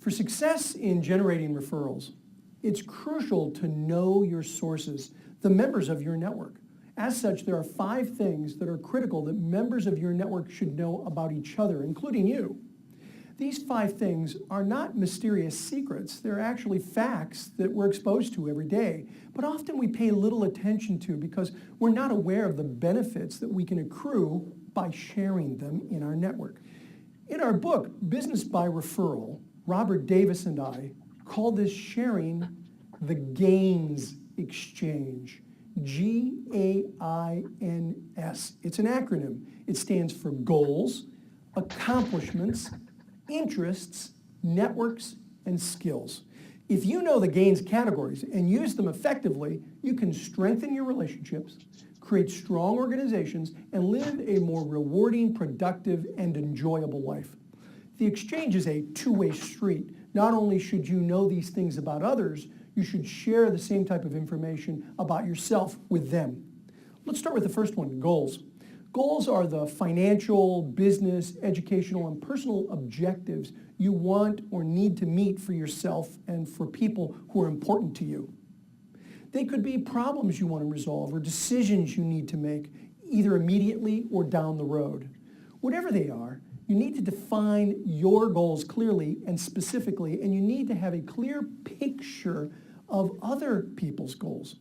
For success in generating referrals, it's crucial to know your sources, the members of your network. As such, there are 5 things that are critical that members of your network should know about each other, including you. These 5 things are not mysterious secrets. They're actually facts that we're exposed to every day, but often we pay little attention to because we're not aware of the benefits that we can accrue by sharing them in our network. In our book, Business by Referral, Robert Davis and I call this sharing the gains exchange. GAINS. It's an acronym. It stands for goals, accomplishments, interests, networks, and skills. If you know the gains categories and use them effectively, you can strengthen your relationships, create strong organizations, and live a more rewarding, productive, and enjoyable life. The exchange is a two-way street. Not only should you know these things about others, you should share the same type of information about yourself with them. Let's start with the first one, goals. Goals are the financial, business, educational, and personal objectives you want or need to meet for yourself and for people who are important to you. They could be problems you want to resolve or decisions you need to make, either immediately or down the road. Whatever they are, you need to define your goals clearly and specifically, and you need to have a clear picture of other people's goals.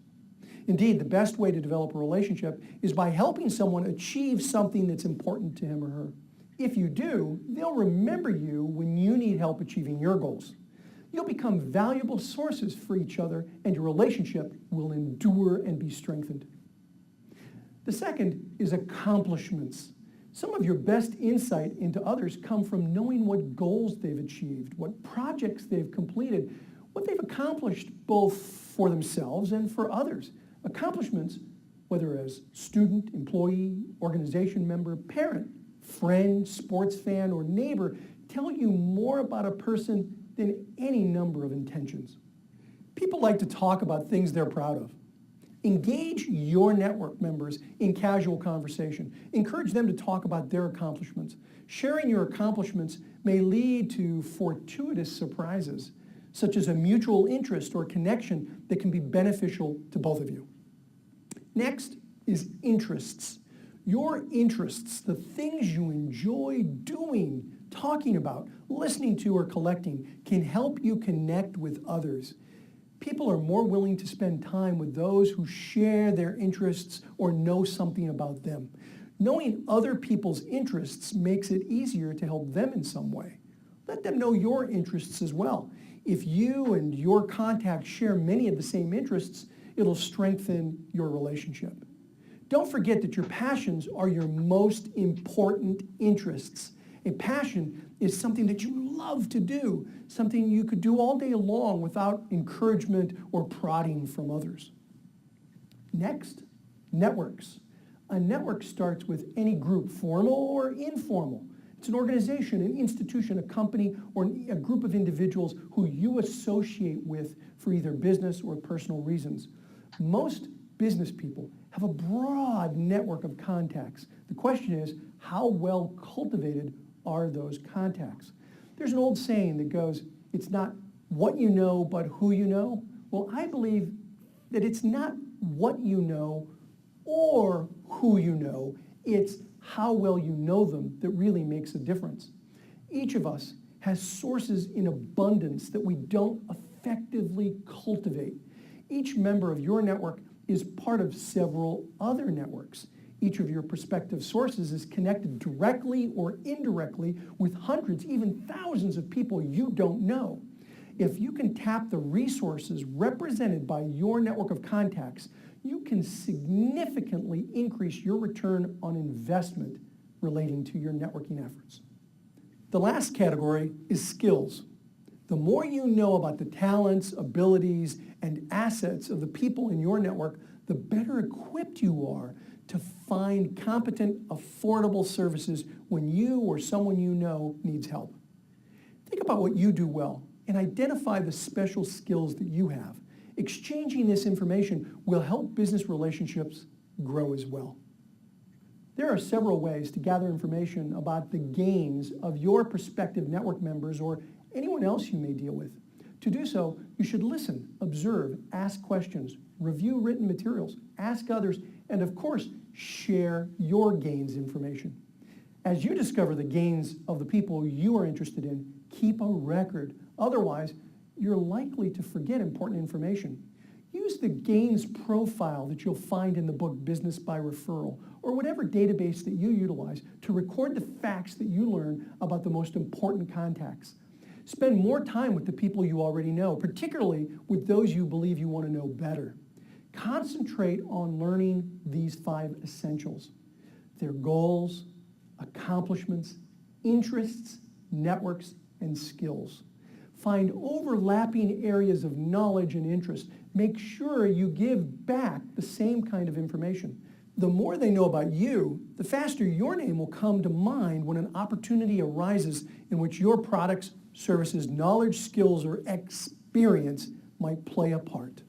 Indeed, the best way to develop a relationship is by helping someone achieve something that's important to him or her. If you do, they'll remember you when you need help achieving your goals. You'll become valuable sources for each other, and your relationship will endure and be strengthened. The second is accomplishments. Some of your best insight into others come from knowing what goals they've achieved, what projects they've completed, what they've accomplished both for themselves and for others. Accomplishments, whether as student, employee, organization member, parent, friend, sports fan, or neighbor, tell you more about a person than any number of intentions. People like to talk about things they're proud of. Engage your network members in casual conversation. Encourage them to talk about their accomplishments. Sharing your accomplishments may lead to fortuitous surprises, such as a mutual interest or connection that can be beneficial to both of you. Next is interests. Your interests, the things you enjoy doing, talking about, listening to, or collecting, can help you connect with others. People are more willing to spend time with those who share their interests or know something about them. Knowing other people's interests makes it easier to help them in some way. Let them know your interests as well. If you and your contact share many of the same interests, it'll strengthen your relationship. Don't forget that your passions are your most important interests. A passion is something that you love to do, something you could do all day long without encouragement or prodding from others. Next, networks. A network starts with any group, formal or informal. It's an organization, an institution, a company, or a group of individuals who you associate with for either business or personal reasons. Most business people have a broad network of contacts. The question is, how well cultivated are those contacts? There's an old saying that goes, it's not what you know, but who you know. Well, I believe that it's not what you know or who you know, it's how well you know them that really makes a difference. Each of us has sources in abundance that we don't effectively cultivate. Each member of your network is part of several other networks. Each of your prospective sources is connected directly or indirectly with hundreds, even thousands of people you don't know. If you can tap the resources represented by your network of contacts, you can significantly increase your return on investment relating to your networking efforts. The last category is skills. The more you know about the talents, abilities, and assets of the people in your network, the better equipped you are to find competent, affordable services when you or someone you know needs help. Think about what you do well and identify the special skills that you have. Exchanging this information will help business relationships grow as well. There are several ways to gather information about the gains of your prospective network members or anyone else you may deal with. To do so, you should listen, observe, ask questions, review written materials, ask others, and of course, share your gains information. As you discover the gains of the people you are interested in, keep a record. Otherwise, you're likely to forget important information. Use the gains profile that you'll find in the book Business by Referral, or whatever database that you utilize to record the facts that you learn about the most important contacts. Spend more time with the people you already know, particularly with those you believe you want to know better. Concentrate on learning these 5 essentials: their goals, accomplishments, interests, networks, and skills. Find overlapping areas of knowledge and interest. Make sure you give back the same kind of information. The more they know about you, the faster your name will come to mind when an opportunity arises in which your products, services, knowledge, skills, or experience might play a part.